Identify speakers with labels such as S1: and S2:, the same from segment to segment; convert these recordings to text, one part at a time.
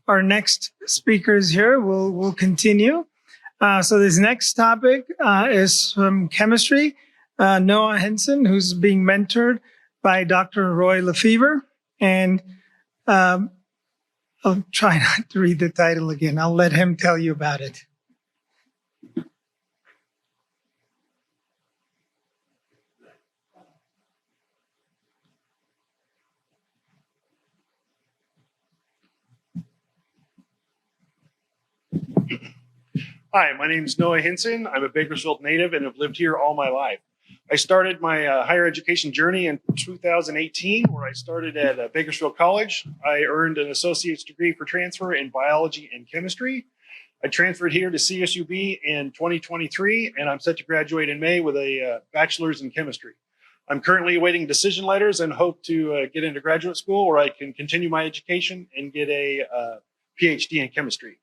S1: our next speakers here, we'll continue. So this next topic is from chemistry. Noah Hinson, who's being mentored by Dr. Roy Lefevre. And I'll try not to read the title again. I'll let him tell you about it.
S2: Hi, my name is Noah Hinson. I'm a Bakersfield native and have lived here all my life. I started my higher education journey in 2018, where I started at Bakersfield College. I earned an associate's degree for transfer in biology and chemistry. I transferred here to CSUB in 2023, and I'm set to graduate in May with a bachelor's in chemistry. I'm currently awaiting decision letters and hope to get into graduate school where I can continue my education and get a PhD in chemistry.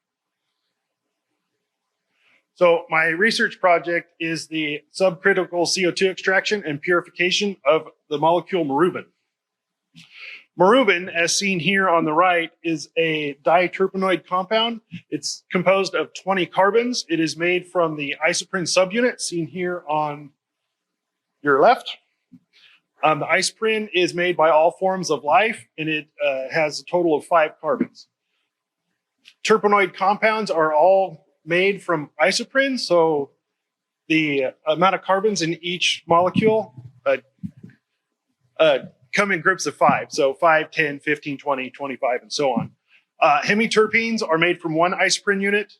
S2: So my research project is the subcritical CO2 extraction and purification of the molecule marubin. Marubin, as seen here on the right, is a diterpenoid compound. It's composed of 20 carbons. It is made from the isoprene subunit seen here on your left. The isoprene is made by all forms of life, and it has a total of 5 carbons. Terpenoid compounds are all made from isoprene, so the amount of carbons in each molecule come in groups of 5. So 5, 10, 15, 20, 25, and so on. Hemiterpenes are made from 1 isoprene unit.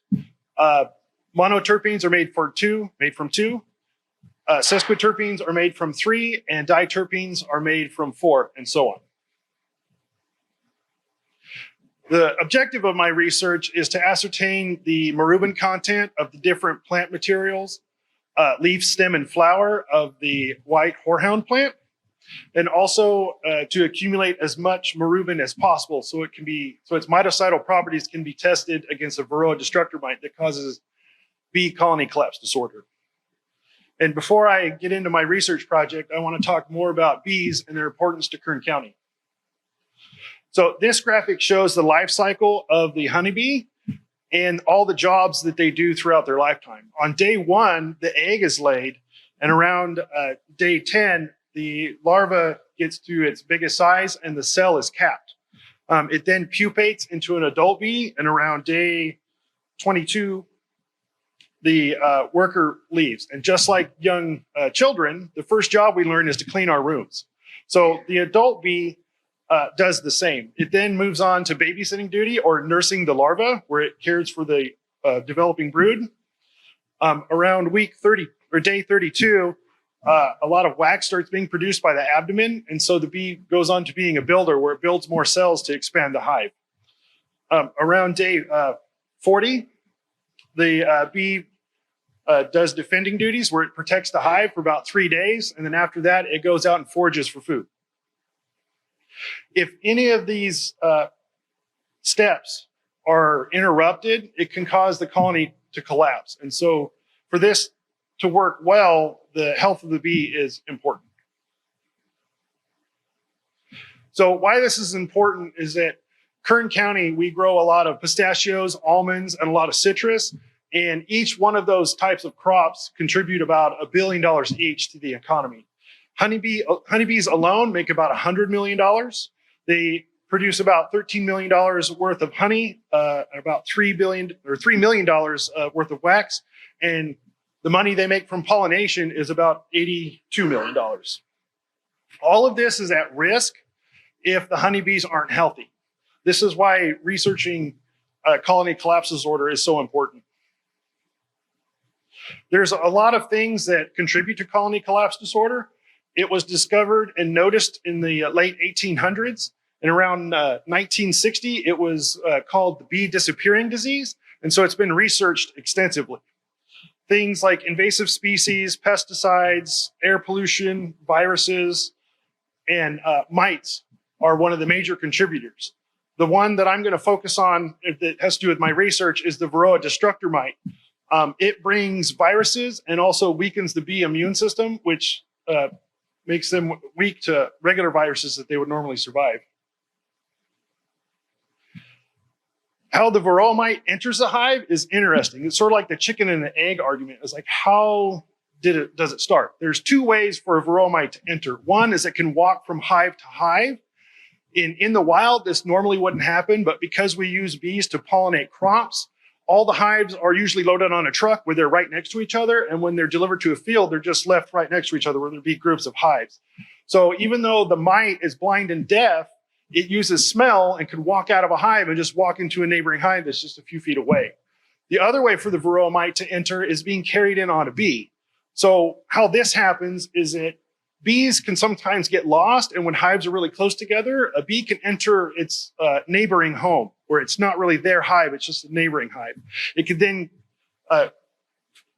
S2: Monoterpenes are made from 2. Sesquiterpenes are made from 3, and diterpenes are made from 4, and so on. The objective of my research is to ascertain the marubin content of the different plant materials, leaf, stem, and flower of the white horehound plant, and also to accumulate as much marubin as possible so its mitocidal properties can be tested against a Varroa destructor mite that causes bee colony collapse disorder. And before I get into my research project, I want to talk more about bees and their importance to Kern County. So this graphic shows the life cycle of the honeybee and all the jobs that they do throughout their lifetime. On day 1, the egg is laid, and around day 10, the larva gets to its biggest size and the cell is capped. It then pupates into an adult bee, and around day 22, the worker leaves. And just like young children, the first job we learn is to clean our rooms. So the adult bee does the same. It then moves on to babysitting duty or nursing the larva, where it cares for the developing brood. Around week 30 or day 32, a lot of wax starts being produced by the abdomen, and so the bee goes on to being a builder, where it builds more cells to expand the hive. Around day 40, the bee does defending duties, where it protects the hive for about 3 days, and then after that, it goes out and forages for food. If any of these steps are interrupted, it can cause the colony to collapse. And so for this to work well, the health of the bee is important. So why this is important is that Kern County, we grow a lot of pistachios, almonds, and a lot of citrus. And each one of those types of crops contribute about $1 billion each to the economy. Honeybees alone make about $100 million. They produce about $13 million worth of honey, about $3 million worth of wax, and the money they make from pollination is about $82 million. All of this is at risk if the honeybees aren't healthy. This is why researching colony collapse disorder is so important. There's a lot of things that contribute to colony collapse disorder. It was discovered and noticed in the late 1800s. And around 1960, it was called the bee disappearing disease. And so it's been researched extensively. Things like invasive species, pesticides, air pollution, viruses, and mites are one of the major contributors. The one that I'm going to focus on that has to do with my research is the Varroa destructor mite. It brings viruses and also weakens the bee immune system, which makes them weak to regular viruses that they would normally survive. How the varroa mite enters the hive is interesting. It's sort of like the chicken and the egg argument. It's like, how does it start? There's two ways for a varroa mite to enter. One is it can walk from hive to hive. In the wild, this normally wouldn't happen, but because we use bees to pollinate crops, all the hives are usually loaded on a truck where they're right next to each other. And when they're delivered to a field, they're just left right next to each other where there'd be groups of hives. So even though the mite is blind and deaf, it uses smell and can walk out of a hive and just walk into a neighboring hive that's just a few feet away. The other way for the varroa mite to enter is being carried in on a bee. So how this happens is that bees can sometimes get lost, and when hives are really close together, a bee can enter its neighboring home, where it's not really their hive, it's just a neighboring hive. It could then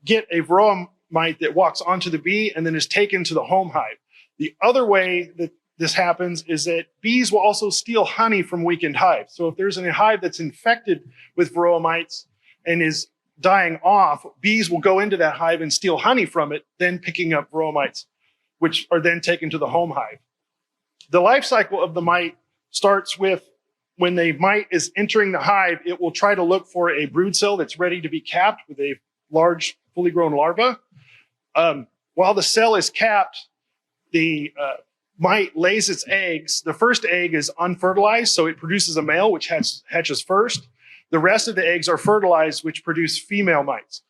S2: get a varroa mite that walks onto the bee and then is taken to the home hive. The other way that this happens is that bees will also steal honey from weakened hives. So if there's a hive that's infected with varroa mites and is dying off, bees will go into that hive and steal honey from it, then picking up varroa mites, which are then taken to the home hive. The life cycle of the mite starts with when the mite is entering the hive, it will try to look for a brood cell that's ready to be capped with a large, fully grown larva. While the cell is capped, the mite lays its eggs. The first egg is unfertilized, so it produces a male, which hatches first. The rest of the eggs are fertilized, which produce female mites.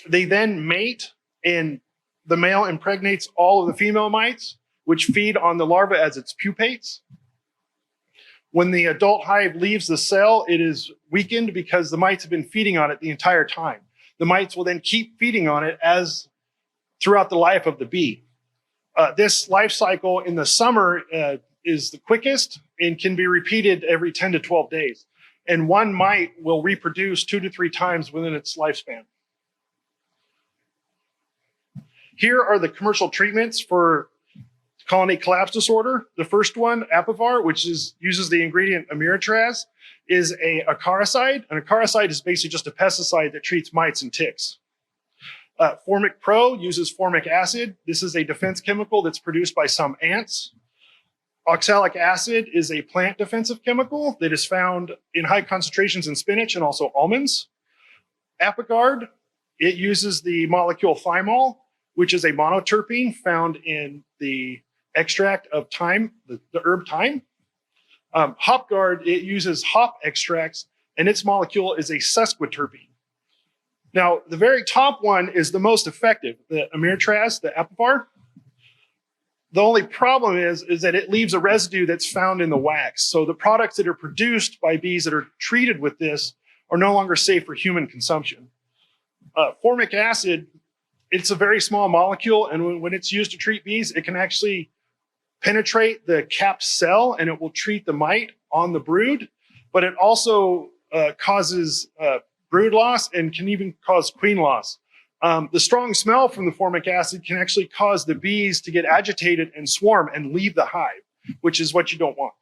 S2: They then mate, and the male impregnates all of the female mites, which feed on the larva as its pupates. When the adult hive leaves the cell, it is weakened because the mites have been feeding on it the entire time. The mites will then keep feeding on it throughout the life of the bee. This life cycle in the summer is the quickest and can be repeated every 10 to 12 days. And one mite will reproduce 2 to 3 times within its lifespan. Here are the commercial treatments for colony collapse disorder. The first one, Apivar, which uses the ingredient Ameritraz, is a acaricide. An acaricide is basically just a pesticide that treats mites and ticks. Formic Pro uses formic acid. This is a defense chemical that's produced by some ants. Oxalic acid is a plant defensive chemical that is found in high concentrations in spinach and also almonds. Apigard, it uses the molecule thymol, which is a monoterpene found in the extract of thyme, the herb thyme. Hopguard, it uses hop extracts, and its molecule is a sesquiterpene. Now, the very top one is the most effective, the Ameritraz, the Apivar. The only problem is that it leaves a residue that's found in the wax. So the products that are produced by bees that are treated with this are no longer safe for human consumption. Formic acid, it's a very small molecule, and when it's used to treat bees, it can actually penetrate the capped cell and it will treat the mite on the brood, but it also causes brood loss and can even cause queen loss. The strong smell from the formic acid can actually cause the bees to get agitated and swarm and leave the hive, which is what you don't want.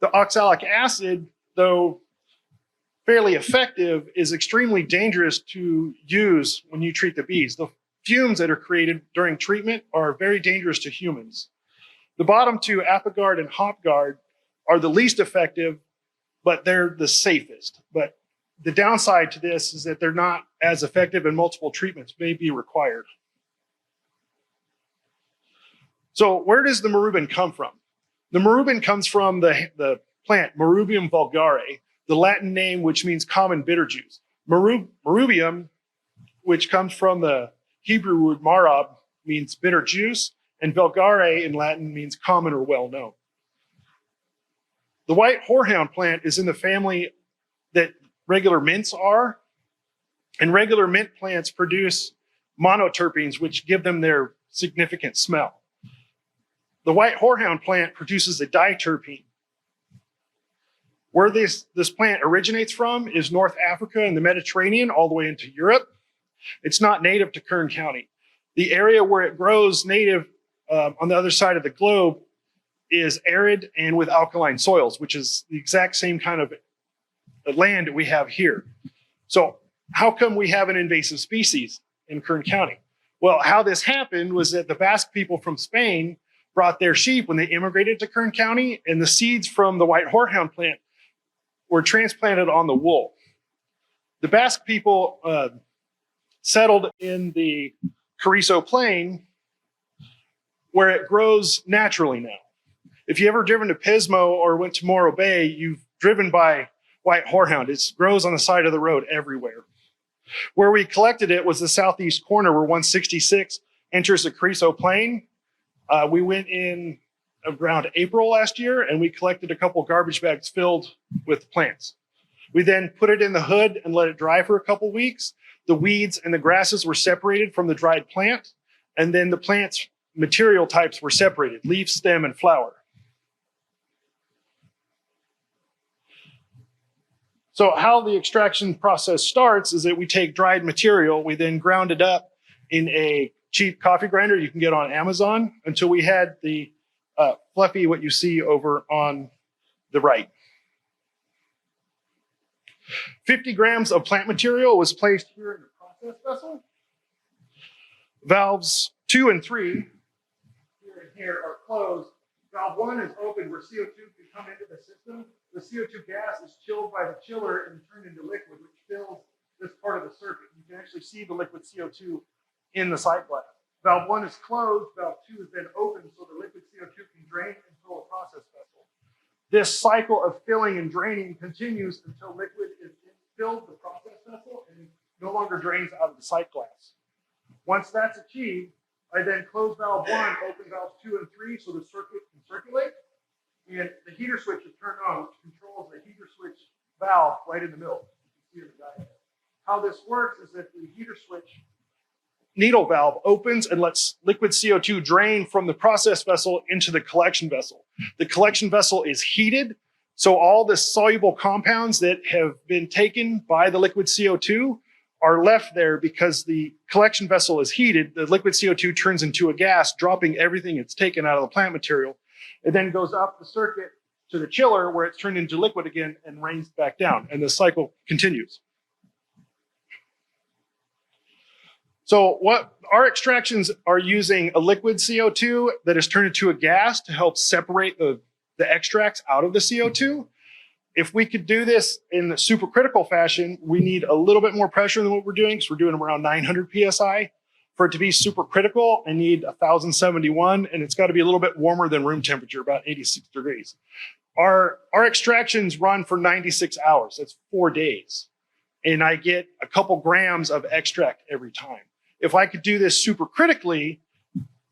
S2: The oxalic acid, though fairly effective, is extremely dangerous to use when you treat the bees. The fumes that are created during treatment are very dangerous to humans. The bottom two, Apigard and Hopguard, are the least effective, but they're the safest. But the downside to this is that they're not as effective and multiple treatments may be required. So where does the marubin come from? The marubin comes from the plant Marubium vulgare, the Latin name which means common bitter juice. Marubium, which comes from the Hebrew word marab, means bitter juice, and vulgare in Latin means common or well-known. The white horehound plant is in the family that regular mints are, and regular mint plants produce monoterpenes, which give them their significant smell. The white horehound plant produces a diterpene. Where this plant originates from is North Africa and the Mediterranean, all the way into Europe. It's not native to Kern County. The area where it grows native on the other side of the globe is arid and with alkaline soils, which is the exact same kind of land we have here. So how come we have an invasive species in Kern County? Well, how this happened was that the Basque people from Spain brought their sheep when they immigrated to Kern County, and the seeds from the white horehound plant were transplanted on the wool. The Basque people settled in the Carrizo Plain where it grows naturally now. If you ever driven to Pismo or went to Morro Bay, you've driven by white horehound. It grows on the side of the road everywhere. Where we collected it was the southeast corner where 166 enters the Carrizo Plain. We went in around April last year and we collected a couple garbage bags filled with plants. We then put it in the hood and let it dry for a couple weeks. The weeds and the grasses were separated from the dried plant, and then the plant's material types were separated, leaf, stem, and flower. So how the extraction process starts is that we take dried material, we then ground it up in a cheap coffee grinder you can get on Amazon until we had the fluffy, what you see over on the right. 50 grams of plant material was placed here in the process vessel. Valves 2 and 3 here and here are closed. Valve 1 is open where CO2 can come into the system. The CO2 gas is chilled by the chiller and turned into liquid, which fills this part of the circuit. You can actually see the liquid CO2 in the sight glass. Valve 1 is closed. Valve 2 is then open so the liquid CO2 can drain and fill a process vessel. This cycle of filling and draining continues until liquid is filled the process vessel and no longer drains out of the sight glass. Once that's achieved, I then close valve 1, open valves 2 and 3 so the circuit can circulate. And the heater switch is turned on, which controls the heater switch valve right in the middle. You can see the diagram. How this works is that the heater switch needle valve opens and lets liquid CO2 drain from the process vessel into the collection vessel. The collection vessel is heated, so all the soluble compounds that have been taken by the liquid CO2 are left there because the collection vessel is heated. The liquid CO2 turns into a gas, dropping everything it's taken out of the plant material. It then goes up the circuit to the chiller where it's turned into liquid again and rains back down, and the cycle continues. So what our extractions are using a liquid CO2 that is turned into a gas to help separate the extracts out of the CO2. If we could do this in the supercritical fashion, we need a little bit more pressure than what we're doing. So we're doing around 900 PSI. For it to be supercritical, I need 1071, and it's got to be a little bit warmer than room temperature, about 86 degrees. Our extractions run for 96 hours. That's 4 days. And I get a couple grams of extract every time. If I could do this supercritically,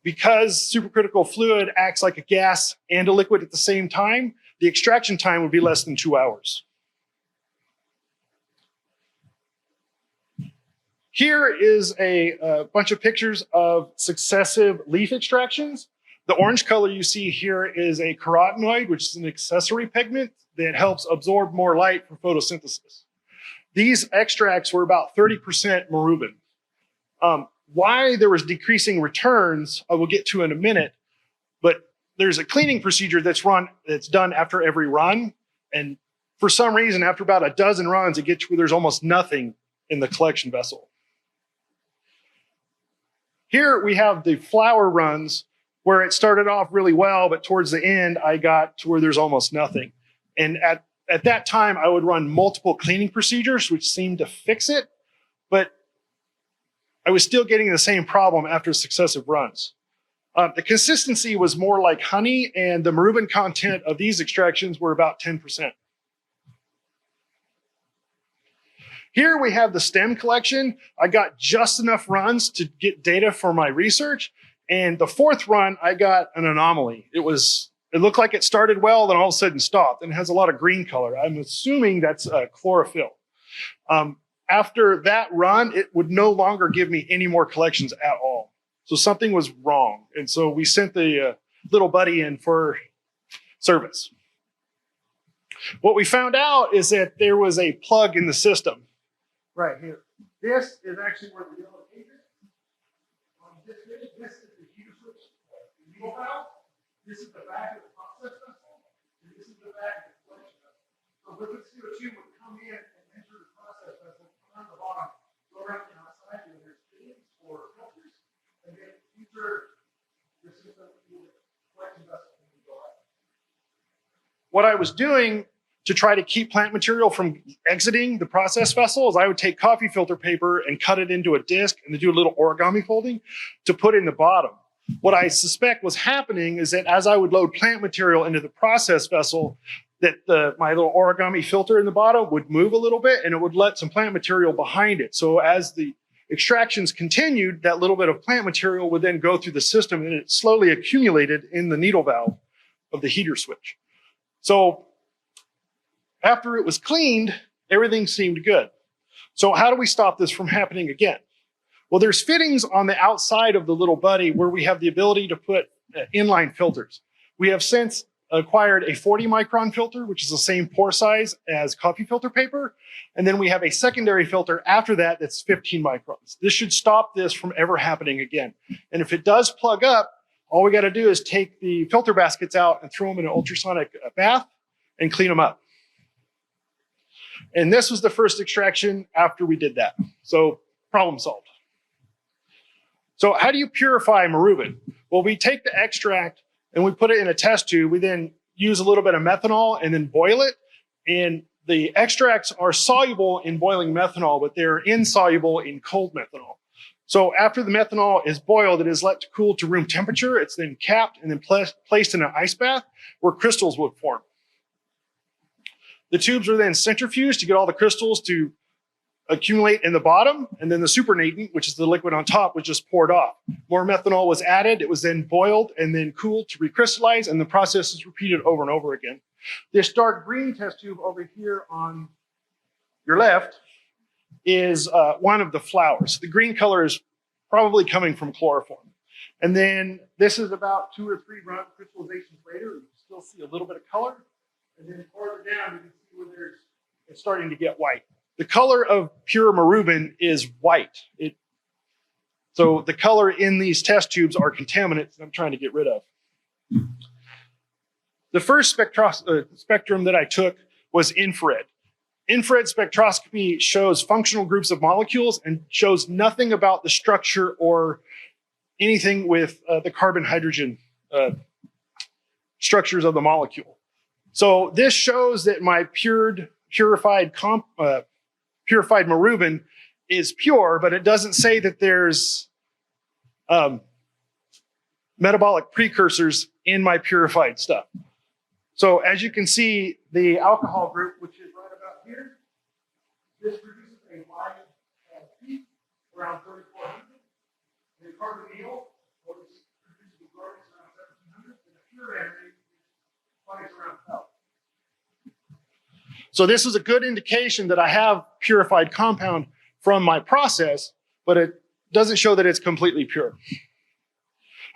S2: because supercritical fluid acts like a gas and a liquid at the same time, the extraction time would be less than 2 hours. Here is a bunch of pictures of successive leaf extractions. The orange color you see here is a carotenoid, which is an accessory pigment that helps absorb more light for photosynthesis. These extracts were about 30% marubin. Why there was decreasing returns, I will get to in a minute, but there's a cleaning procedure that's done after every run. And for some reason, after about a dozen runs, it gets where there's almost nothing in the collection vessel. Here we have the flower runs where it started off really well, but towards the end, I got to where there's almost nothing. And at that time, I would run multiple cleaning procedures, which seemed to fix it, but I was still getting the same problem after successive runs. The consistency was more like honey, and the marubin content of these extractions were about 10%. Here we have the stem collection. I got just enough runs to get data for my research. And the fourth run, I got an anomaly. It looked like it started well, then all of a sudden stopped, and it has a lot of green color. I'm assuming that's chlorophyll. After that run, it would no longer give me any more collections at all. So something was wrong. And so we sent the little buddy in for service. What we found out is that there was a plug in the system right here. This is actually where the yellow tape is. This is the heater switch, the needle valve. This is the back of the process vessel, and this is the back of the collection vessel. So liquid CO2 would come in and enter the process vessel, come on the bottom, go around the outside where there's fittings or filters, and then enter the system in the collection vessel and go out. What I was doing to try to keep plant material from exiting the process vessel is I would take coffee filter paper and cut it into a disc and then do a little origami folding to put in the bottom. What I suspect was happening is that as I would load plant material into the process vessel, that my little origami filter in the bottom would move a little bit and it would let some plant material behind it. So as the extractions continued, that little bit of plant material would then go through the system and it slowly accumulated in the needle valve of the heater switch. So after it was cleaned, everything seemed good. So how do we stop this from happening again? Well, there's fittings on the outside of the little buddy where we have the ability to put inline filters. We have since acquired a 40 micron filter, which is the same pore size as coffee filter paper. And then we have a secondary filter after that that's 15 microns. This should stop this from ever happening again. And if it does plug up, all we got to do is take the filter baskets out and throw them in an ultrasonic bath and clean them up. And this was the first extraction after we did that. So problem solved. So how do you purify marubin? Well, we take the extract and we put it in a test tube. We then use a little bit of methanol and then boil it. And the extracts are soluble in boiling methanol, but they're insoluble in cold methanol. So after the methanol is boiled, it is let to cool to room temperature. It's then capped and then placed in an ice bath where crystals would form. The tubes are then centrifuged to get all the crystals to accumulate in the bottom, and then the supernatant, which is the liquid on top, was just poured off. More methanol was added. It was then boiled and then cooled to recrystallize, and the process is repeated over and over again. This dark green test tube over here on your left is one of the flowers. The green color is probably coming from chloroform. And then this is about 2 or 3 run crystallizations later. You can still see a little bit of color. And then farther down, you can see where it's starting to get white. The color of pure marubin is white. So the color in these test tubes are contaminants that I'm trying to get rid of. The first spectrum that I took was infrared. Infrared spectroscopy shows functional groups of molecules and shows nothing about the structure or anything with the carbon-hydrogen structures of the molecule. So this shows that my purified marubin is pure, but it doesn't say that there's metabolic precursors in my purified stuff. So as you can see, the alcohol group, which is right about here, this produces a wide peak around 3,400. The carbonyl, which produces chlorine around 1,700, and the furan is around 1,000. So this is a good indication that I have purified compound from my process, but it doesn't show that it's completely pure.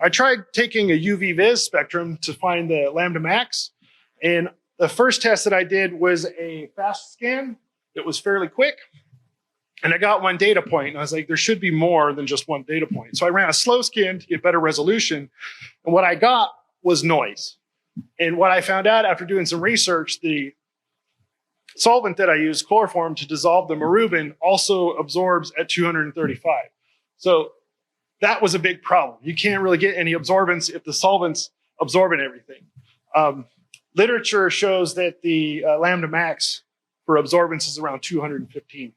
S2: I tried taking a UV vis spectrum to find the lambda max, and the first test that I did was a fast scan. It was fairly quick, and I got one data point, and I was like, there should be more than just one data point. So I ran a slow scan to get better resolution, and what I got was noise. And what I found out after doing some research, the solvent that I use, chloroform, to dissolve the marubin also absorbs at 235. So that was a big problem. You can't really get any absorbance if the solvent's absorbing everything. Literature shows that the lambda max for absorbance is around 215.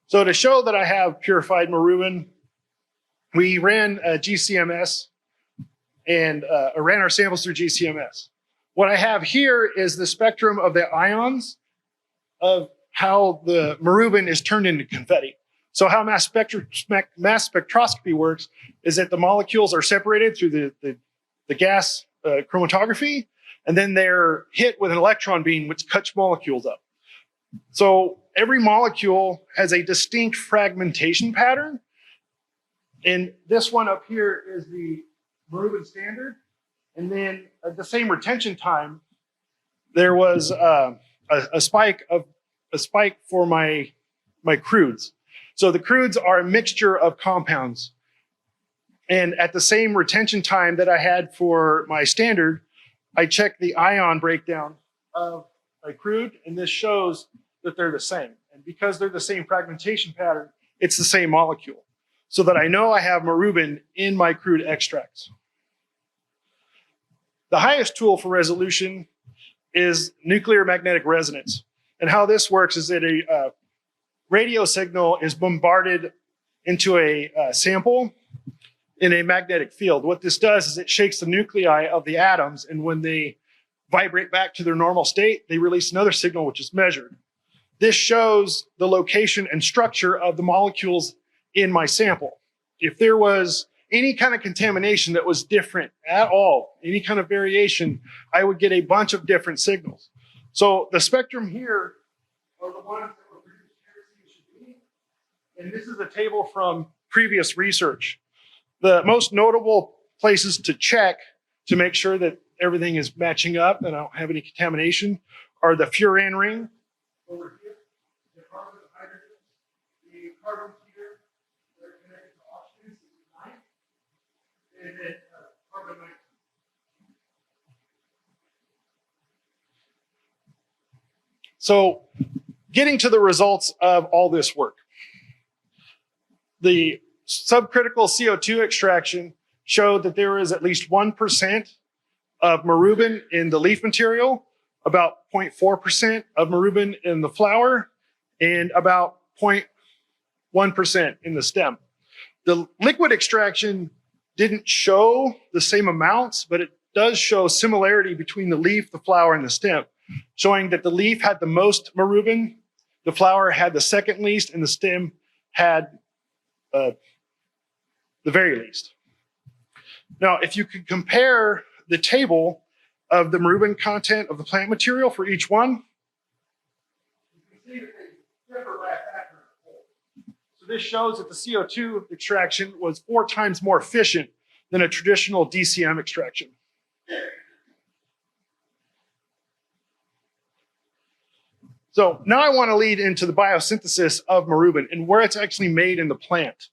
S2: So to show that I have purified marubin, we ran GCMS and ran our samples through GCMS. What I have here is the spectrum of the ions of how the marubin is turned into confetti. So how mass spectroscopy works is that the molecules are separated through the gas chromatography, and then they're hit with an electron beam, which cuts molecules up. So every molecule has a distinct fragmentation pattern. And this one up here is the marubin standard. And then at the same retention time, there was a spike for my crudes. So the crudes are a mixture of compounds. And at the same retention time that I had for my standard, I checked the ion breakdown of my crude, and this shows that they're the same. And because they're the same fragmentation pattern, it's the same molecule. So that I know I have marubin in my crude extracts. The highest tool for resolution is nuclear magnetic resonance. And how this works is that a radio signal is bombarded into a sample in a magnetic field. What this does is it shakes the nuclei of the atoms, and when they vibrate back to their normal state, they release another signal which is measured. This shows the location and structure of the molecules in my sample. If there was any kind of contamination that was different at all, any kind of variation, I would get a bunch of different signals. So the spectrum here are the ones that were produced here, and this is a table from previous research. The most notable places to check to make sure that everything is matching up and I don't have any contamination are the furan ring over here, the carbon hydrogen, the carbon here, they're connected to oxygen, 69, and then carbon 19. So getting to the results of all this work. The subcritical CO2 extraction showed that there is at least 1% of marubin in the leaf material, about 0.4% of marubin in the flower, and about 0.1% in the stem. The liquid extraction didn't show the same amounts, but it does show similarity between the leaf, the flower, and the stem, showing that the leaf had the most marubin, the flower had the second least, and the stem had the very least. Now, if you could compare the table of the marubin content of the plant material for each one, you can see that they differ by a factor of 4. So this shows that the CO2 extraction was 4 times more efficient than a traditional DCM extraction. So now I want to lead into the biosynthesis of marubin and where it's actually made in the plant.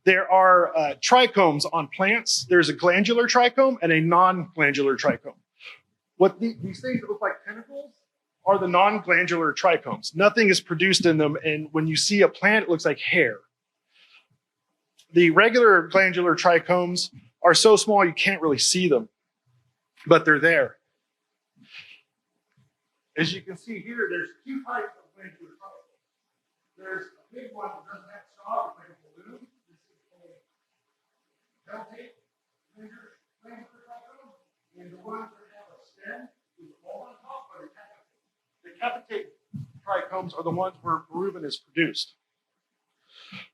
S2: There are trichomes on plants. There's a glandular trichome and a non-glandular trichome. What these things that look like tentacles are the non-glandular trichomes. Nothing is produced in them, and when you see a plant, it looks like hair. The regular glandular trichomes are so small you can't really see them, but they're there. As you can see here, there's 2 types of glandular trichomes. There's a big one that doesn't have stalk, it's like a balloon. This is a deltate glandular trichome, and the ones that have a stem is all on top are the capitate. The capitate trichomes are the ones where marubin is produced.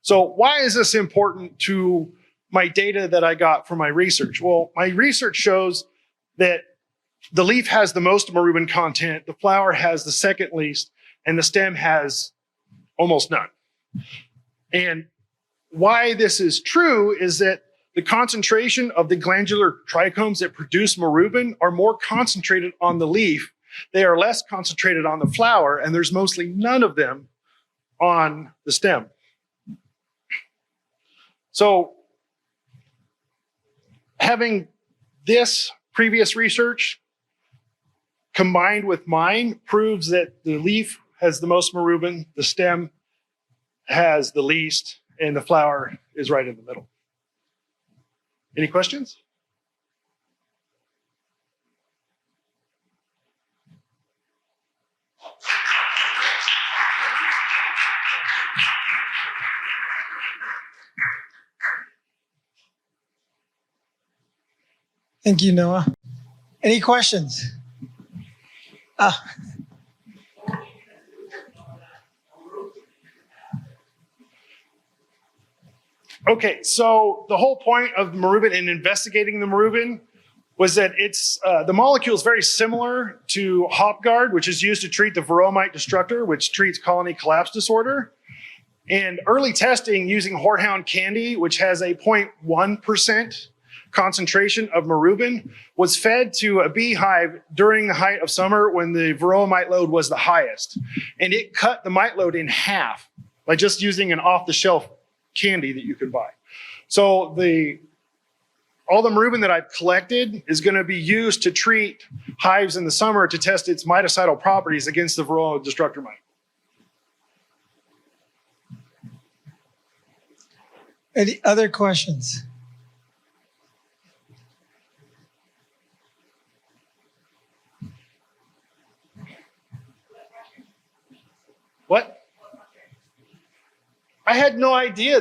S2: So why is this important to my data that I got from my research? Well, my research shows that the leaf has the most marubin content, the flower has the second least, and the stem has almost none. And why this is true is that the concentration of the glandular trichomes that produce marubin are more concentrated on the leaf. They are less concentrated on the flower, and there's mostly none of them on the stem. So having this previous research combined with mine proves that the leaf has the most marubin, the stem has the least, and the flower is right in the middle. Any questions?
S1: Thank you, Noah. Any questions?
S2: Okay, so the whole point of marubin and investigating the marubin was that it's the molecule is very similar to Hopguard, which is used to treat the Varroamite destructor, which treats colony collapse disorder. And early testing using horehound candy, which has a 0.1% concentration of marubin, was fed to a beehive during the height of summer when the Varroa mite load was the highest. And it cut the mite load in half by just using an off-the-shelf candy that you could buy. So all the marubin that I've collected is going to be used to treat hives in the summer to test its mitocidal properties against the Varroa destructor mite.
S1: Any other questions?
S2: What? I had no idea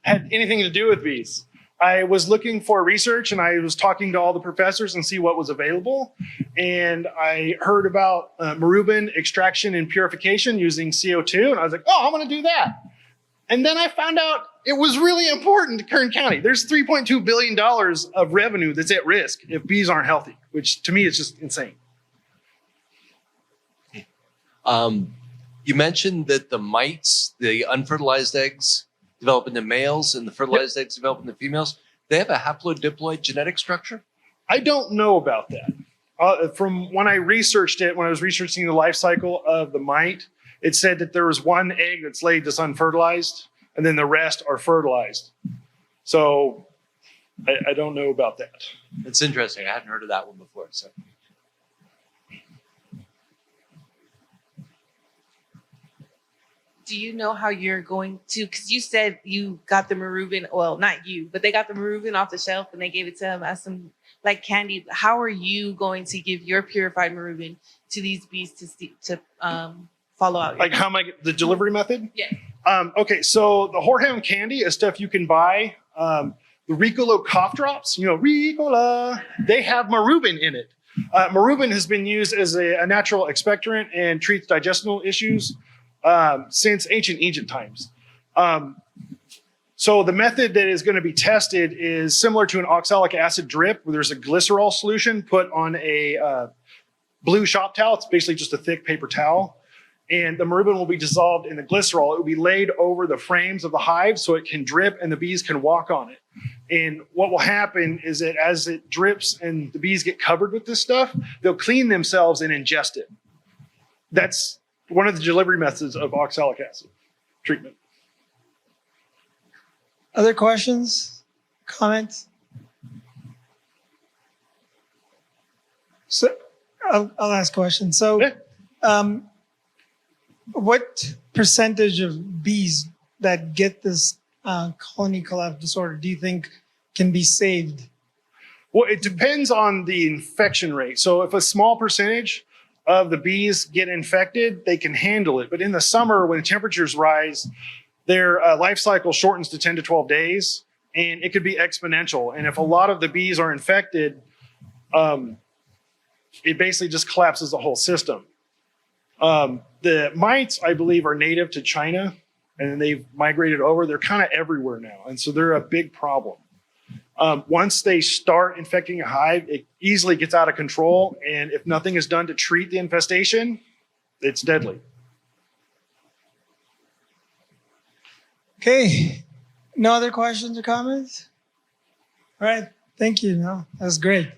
S2: had anything to do with bees. I was looking for research and I was talking to all the professors and see what was available. And I heard about Maruban extraction and purification using CO2. And I was like, oh, I'm going to do that. And then I found out it was really important to Kern County. There's $3.2 billion of revenue that's at risk if bees aren't healthy, which to me is just insane.
S3: You mentioned that the mites, the unfertilized eggs, develop into males and the fertilized eggs develop into females. They have a haplodiploid genetic structure?
S2: I don't know about that. From when I researched it, when I was researching the life cycle of the mite, it said that there was one egg that's laid that's unfertilized, and then the rest are fertilized. So I don't know about that.
S3: It's interesting. I hadn't heard of that one before. So.
S4: Do you know how you're going to, because you said you got the Maruban, well, not you, but they got the Maruban off the shelf and they gave it to them as some like candy. How are you going to give your purified Maruban to these bees to follow out?
S2: Like how am I, the delivery method?
S4: Yeah.
S2: Okay, so the Whorehound candy is stuff you can buy. The Ricola cough drops, Ricola, they have Maruban in it. Maruban has been used as a natural expectorant and treats digestional issues since ancient Egypt times. So the method that is going to be tested is similar to an oxalic acid drip, where there's a glycerol solution put on a blue shop towel. It's basically just a thick paper towel. And the Maruban will be dissolved in the glycerol. It will be laid over the frames of the hive so it can drip and the bees can walk on it. And what will happen is that as it drips and the bees get covered with this stuff, they'll clean themselves and ingest it. That's one of the delivery methods of oxalic acid treatment.
S1: Other questions, comments? So I'll ask questions. So what percentage of bees that get this colony collapse disorder do you think can be saved?
S2: Well, it depends on the infection rate. So if a small percentage of the bees get infected, they can handle it. But in the summer, when temperatures rise, their life cycle shortens to 10 to 12 days, and it could be exponential. And if a lot of the bees are infected, it basically just collapses the whole system. The mites, I believe, are native to China, and they've migrated over. They're kind of everywhere now, and so they're a big problem. Once they start infecting a hive, it easily gets out of control. And if nothing is done to treat the infestation, it's deadly.
S1: Okay. No other questions or comments? All right. Thank you. No, that was great.